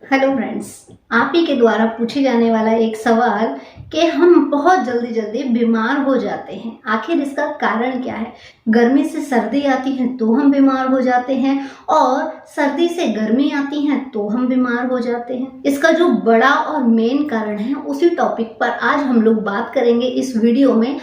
Hello friends, आप ही के द्वारा पूछे जाने वाला एक सवाल कि हम बहुत जल्दी जल्दी बीमार हो जाते हैं, आखिर इसका कारण क्या है। गर्मी से सर्दी आती है तो हम बीमार हो जाते हैं और सर्दी से गर्मी आती है तो हम बीमार हो जाते हैं। इसका जो बड़ा और मेन कारण है उसी टॉपिक पर आज हम लोग बात करेंगे इस वीडियो में।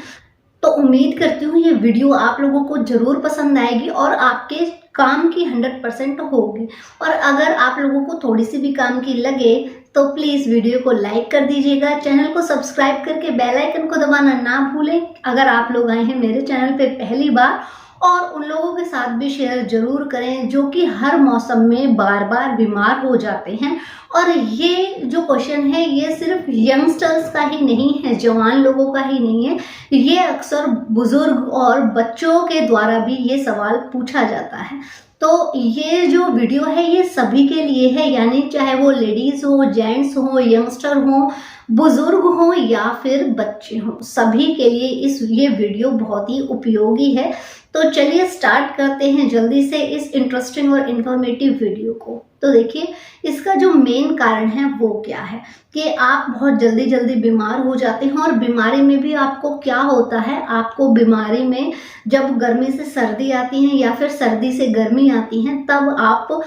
तो उम्मीद करती हूँ ये वीडियो आप लोगों को जरूर पसंद आएगी और आपके काम की 100% होगी। और अगर आप लोगों को थोड़ी सी भी काम की लगे तो प्लीज वीडियो को लाइक कर दीजिएगा, चैनल को सब्सक्राइब करके बेल आइकन को दबाना ना भूलें। अगर आप लोग आए हैं मेरे चैनल पे पहली बार, और उन लोगों के साथ भी शेयर जरूर करें जो कि हर मौसम में बार बार बीमार हो जाते हैं। और ये जो क्वेश्चन है ये सिर्फ यंगस्टर्स का ही नहीं है, जवान लोगों का ही नहीं है, ये अक्सर बुजुर्ग और बच्चों के द्वारा भी ये सवाल पूछा जाता है। तो ये जो वीडियो है ये सभी के लिए है, यानी चाहे वो लेडीज हो, जेंट्स हो, यंगस्टर हो, बुजुर्ग हो या फिर बच्चे हो, सभी के लिए ये वीडियो बहुत ही उपयोगी है। तो चलिए स्टार्ट करते हैं जल्दी से इस इंटरेस्टिंग और इंफॉर्मेटिव वीडियो को। तो देखिए, इसका जो मेन कारण है वो क्या है कि आप बहुत जल्दी जल्दी बीमार हो जाते हैं। और बीमारी में भी आपको क्या होता है, आपको बीमारी में जब गर्मी से सर्दी आती है या फिर सर्दी से गर्मी आती है तब आपको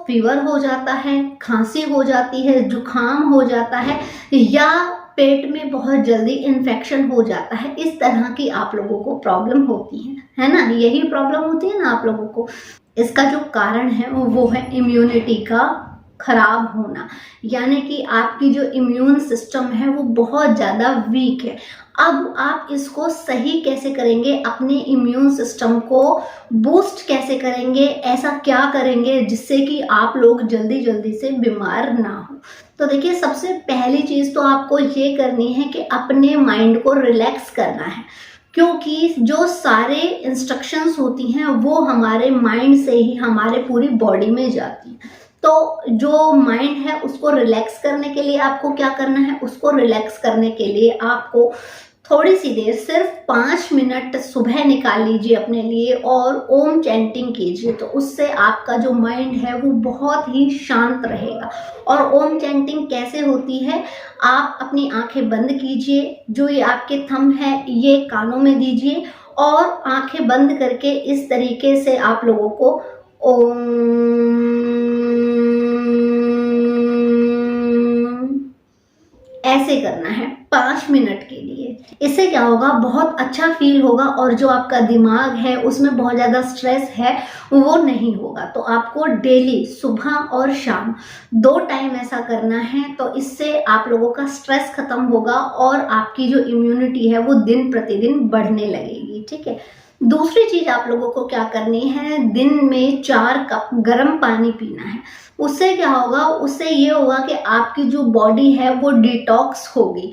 फीवर हो जाता है, खांसी हो जाती है, जुकाम हो जाता है या पेट में बहुत जल्दी इन्फेक्शन हो जाता है। इस तरह की आप लोगों को प्रॉब्लम होती है ना, यही प्रॉब्लम होती है ना आप लोगों को। इसका जो कारण है वो है इम्यूनिटी का खराब होना, यानी कि आपकी जो इम्यून सिस्टम है वो बहुत ज़्यादा वीक है। अब आप इसको सही कैसे करेंगे, अपने इम्यून सिस्टम को बूस्ट कैसे करेंगे, ऐसा क्या करेंगे जिससे कि आप लोग जल्दी जल्दी से बीमार ना हो। तो देखिए, सबसे पहली चीज़ तो आपको ये करनी है कि अपने माइंड को रिलैक्स करना है, क्योंकि जो सारे इंस्ट्रक्शंस होती हैं वो हमारे माइंड से ही हमारे पूरी बॉडी में जाती हैं। तो जो माइंड है उसको रिलैक्स करने के लिए आपको क्या करना है, उसको रिलैक्स करने के लिए आपको थोड़ी सी देर, सिर्फ 5 मिनट सुबह निकाल लीजिए अपने लिए और ओम चैंटिंग कीजिए। तो उससे आपका जो माइंड है वो बहुत ही शांत रहेगा। और ओम चैंटिंग कैसे होती है, आप अपनी आंखें बंद कीजिए, जो ये आपके थंब है ये कानों में दीजिए और आंखें बंद करके इस तरीके से आप लोगों को ओम ऐसे करना है 5 मिनट के लिए। इससे क्या होगा, बहुत अच्छा फील होगा और जो आपका दिमाग है उसमें बहुत ज़्यादा स्ट्रेस है वो नहीं होगा। तो आपको डेली सुबह और शाम 2 टाइम ऐसा करना है। तो इससे आप लोगों का स्ट्रेस खत्म होगा और आपकी जो इम्यूनिटी है वो दिन प्रतिदिन बढ़ने लगेगी। ठीक है। दूसरी चीज आप लोगों को क्या करनी है, दिन में 4 कप गर्म पानी पीना है। उससे क्या होगा, उससे ये होगा कि आपकी जो बॉडी है वो डिटॉक्स होगी।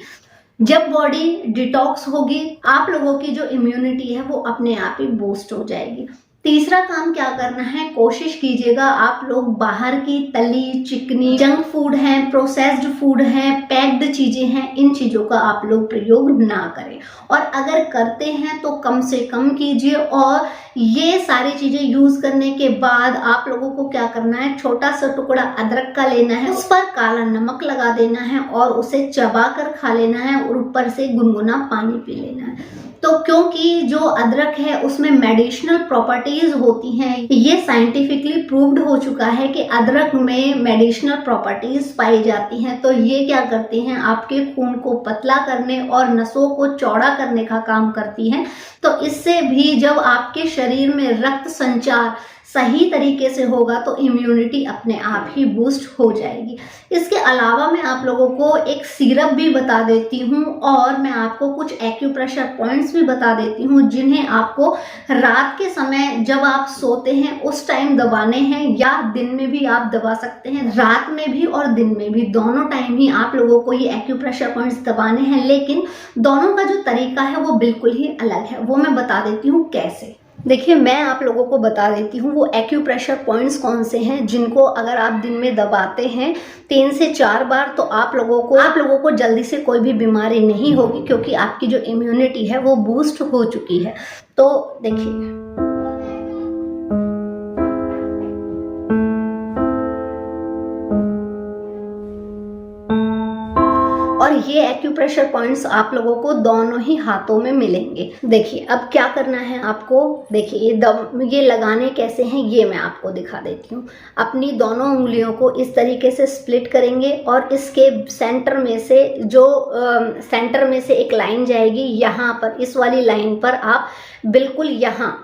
जब बॉडी डिटॉक्स होगी, आप लोगों की जो इम्यूनिटी है वो अपने आप ही बूस्ट हो जाएगी। तीसरा काम क्या करना है, कोशिश कीजिएगा आप लोग बाहर की तली चिकनी जंक फूड है, प्रोसेस्ड फूड है, पैक्ड चीजें हैं, इन चीजों का आप लोग प्रयोग ना करें। और अगर करते हैं तो कम से कम कीजिए। और ये सारी चीजें यूज करने के बाद आप लोगों को क्या करना है, छोटा सा टुकड़ा अदरक का लेना है, उस पर काला नमक लगा देना है और उसे चबा कर खा लेना है और ऊपर से गुनगुना पानी पी लेना है। तो क्योंकि जो अदरक है उसमें मेडिसिनल प्रॉपर्टीज होती हैं, ये साइंटिफिकली प्रूव्ड हो चुका है कि अदरक में मेडिसिनल प्रॉपर्टीज पाई जाती हैं। तो ये क्या करती हैं, आपके खून को पतला करने और नसों को चौड़ा करने का काम करती हैं। तो इससे भी जब आपके शरीर में रक्त संचार सही तरीके से होगा तो इम्यूनिटी अपने आप ही बूस्ट हो जाएगी। इसके अलावा मैं आप लोगों को एक सिरप भी बता देती हूँ और मैं आपको कुछ एक्यूप्रेशर पॉइंट्स भी बता देती हूँ, जिन्हें आपको रात के समय जब आप सोते हैं उस टाइम दबाने हैं, या दिन में भी आप दबा सकते हैं। रात में भी और दिन में भी, दोनों टाइम ही आप लोगों को ये एक्यूप्रेशर पॉइंट्स दबाने हैं। लेकिन दोनों का जो तरीका है वो बिल्कुल ही अलग है, वो मैं बता देती हूँ कैसे। देखिए, मैं आप लोगों को बता देती हूँ वो एक्यूप्रेशर पॉइंट्स कौन से हैं जिनको अगर आप दिन में दबाते हैं 3 से 4 बार तो आप लोगों को जल्दी से कोई भी बीमारी नहीं होगी, क्योंकि आपकी जो इम्यूनिटी है वो बूस्ट हो चुकी है। तो देखिए, ये एक्यूप्रेशर पॉइंट्स आप लोगों को दोनों ही हाथों में मिलेंगे। देखिए अब क्या करना है आपको, देखिए ये लगाने कैसे हैं ये मैं आपको दिखा देती हूँ। अपनी दोनों उंगलियों को इस तरीके से स्प्लिट करेंगे और इसके सेंटर में से सेंटर में से एक लाइन जाएगी, यहाँ पर इस वाली लाइन पर आप बिल्कुल यहाँ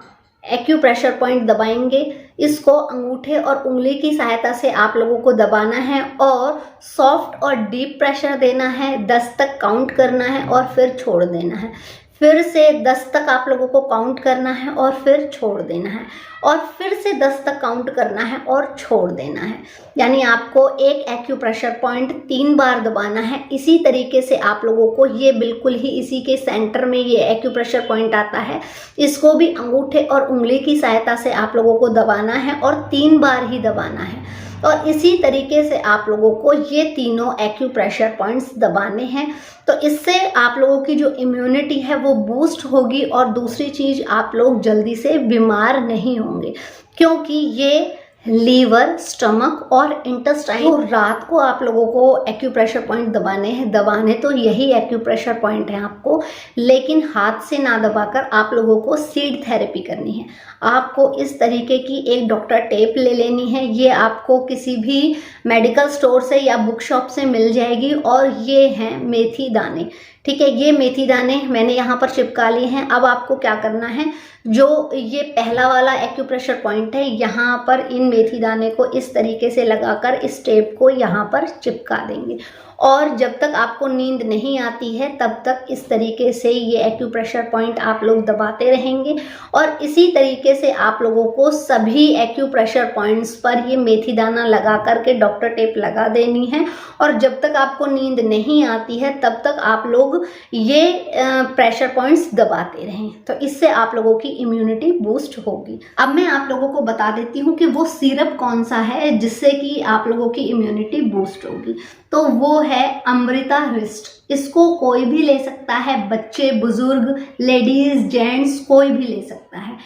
एक्यूप्रेशर पॉइंट दबाएंगे। इसको अंगूठे और उंगली की सहायता से आप लोगों को दबाना है और सॉफ्ट और डीप प्रेशर देना है। 10 तक काउंट करना है और फिर छोड़ देना है। फिर से 10 तक आप लोगों को काउंट करना है और फिर छोड़ देना है, और फिर से 10 तक काउंट करना है और छोड़ देना है। यानी आपको एक एक्यूप्रेशर पॉइंट 3 बार दबाना है। इसी तरीके से आप लोगों को ये बिल्कुल ही इसी के सेंटर में ये एक्यूप्रेशर पॉइंट आता है, इसको भी अंगूठे और उंगली की सहायता से आप लोगों को दबाना है और 3 बार ही दबाना है। और इसी तरीके से आप लोगों को ये तीनों एक्यूप्रेशर पॉइंट्स दबाने हैं। तो इससे आप लोगों की जो इम्यूनिटी है वो बूस्ट होगी, और दूसरी चीज़ आप लोग जल्दी से बीमार नहीं होंगे, क्योंकि ये लीवर, स्टमक और इंटेस्टाइन, तो रात को आप लोगों को एक्यूप्रेशर पॉइंट दबाने हैं। दबाने तो यही एक्यूप्रेशर पॉइंट है आपको, लेकिन हाथ से ना दबाकर आप लोगों को सीड थेरेपी करनी है। आपको इस तरीके की एक डॉक्टर टेप ले लेनी है। ये आपको किसी भी मेडिकल स्टोर से या बुक शॉप से मिल जाएगी, और ये हैं मेथी दाने। ठीक है, ये मेथी दाने मैंने यहाँ पर चिपका लिए हैं। अब आपको क्या करना है, जो ये पहला वाला एक्यूप्रेशर पॉइंट है, यहाँ पर इन मेथी दाने को इस तरीके से लगाकर इस टेप को यहाँ पर चिपका देंगे, और जब तक आपको नींद नहीं आती है तब तक इस तरीके से ये एक्यूप्रेशर पॉइंट आप लोग दबाते रहेंगे। और इसी तरीके से आप लोगों को सभी एक्यूप्रेशर पॉइंट्स पर ये मेथी दाना लगा करके डॉक्टर टेप लगा देनी है, और जब तक आपको नींद नहीं आती है तब तक आप लोग ये प्रेशर पॉइंट्स दबाते रहें। तो इससे आप लोगों की इम्यूनिटी बूस्ट होगी। अब मैं आप लोगों को बता देती हूँ कि वो सिरप कौन सा है जिससे कि आप लोगों की इम्यूनिटी बूस्ट होगी। तो वो है अमृता रिस्ट। इसको कोई भी ले सकता है, बच्चे, बुजुर्ग, लेडीज, जेंट्स, कोई भी ले सकता है।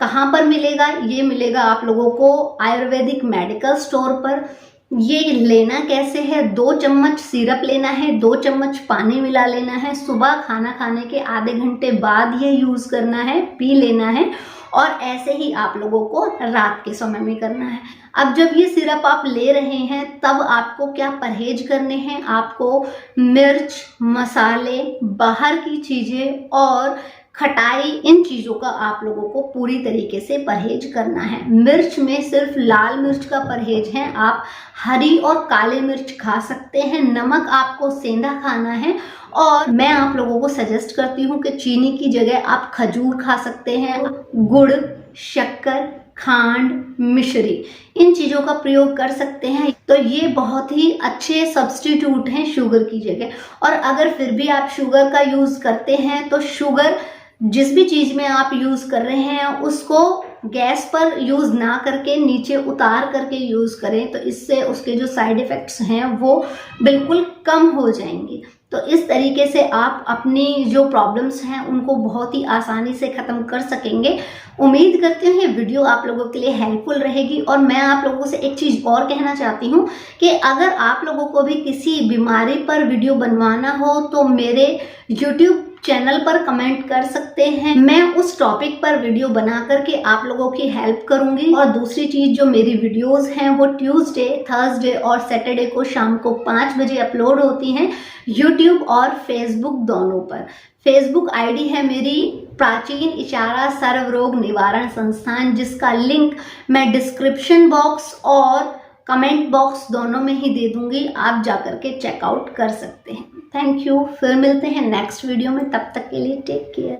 कहाँ पर मिलेगा? ये मिलेगा आप लोगों को आयुर्वेदिक मेडिकल स्टोर पर। ये लेना कैसे है, 2 चम्मच सिरप लेना है, 2 चम्मच पानी मिला लेना है। सुबह खाना खाने के आधे घंटे बाद ये यूज़ करना है, पी लेना है, और ऐसे ही आप लोगों को रात के समय में करना है। अब जब ये सिरप आप ले रहे हैं तब आपको क्या परहेज करने हैं, आपको मिर्च, मसाले, बाहर की चीज़ें और खटाई, इन चीज़ों का आप लोगों को पूरी तरीके से परहेज करना है। मिर्च में सिर्फ लाल मिर्च का परहेज है, आप हरी और काले मिर्च खा सकते हैं। नमक आपको सेंधा खाना है, और मैं आप लोगों को सजेस्ट करती हूँ कि चीनी की जगह आप खजूर खा सकते हैं। गुड़, शक्कर, खांड, मिश्री, इन चीज़ों का प्रयोग कर सकते हैं। तो ये बहुत ही अच्छे सब्स्टिट्यूट हैं शुगर की जगह। और अगर फिर भी आप शुगर का यूज़ करते हैं तो शुगर जिस भी चीज़ में आप यूज़ कर रहे हैं उसको गैस पर यूज़ ना करके नीचे उतार करके यूज़ करें, तो इससे उसके जो साइड इफ़ेक्ट्स हैं वो बिल्कुल कम हो जाएंगे। तो इस तरीके से आप अपनी जो प्रॉब्लम्स हैं उनको बहुत ही आसानी से ख़त्म कर सकेंगे। उम्मीद करती हूँ ये वीडियो आप लोगों के लिए हेल्पफुल रहेगी। और मैं आप लोगों से एक चीज़ और कहना चाहती हूँ कि अगर आप लोगों को भी किसी बीमारी पर वीडियो बनवाना हो तो मेरे YouTube चैनल पर कमेंट कर सकते हैं। मैं उस टॉपिक पर वीडियो बना करके आप लोगों की हेल्प करूंगी। और दूसरी चीज़, जो मेरी वीडियोस हैं वो ट्यूसडे, थर्सडे और सैटरडे को शाम को 5 बजे अपलोड होती हैं यूट्यूब और फेसबुक दोनों पर। फेसबुक आईडी है मेरी प्राचीन इशारा सर्व रोग निवारण संस्थान, जिसका लिंक मैं डिस्क्रिप्शन बॉक्स और कमेंट बॉक्स दोनों में ही दे दूंगी, आप जाकर के चेकआउट कर सकते हैं। Thank you. फिर मिलते हैं नेक्स्ट वीडियो में, तब तक के लिए टेक केयर।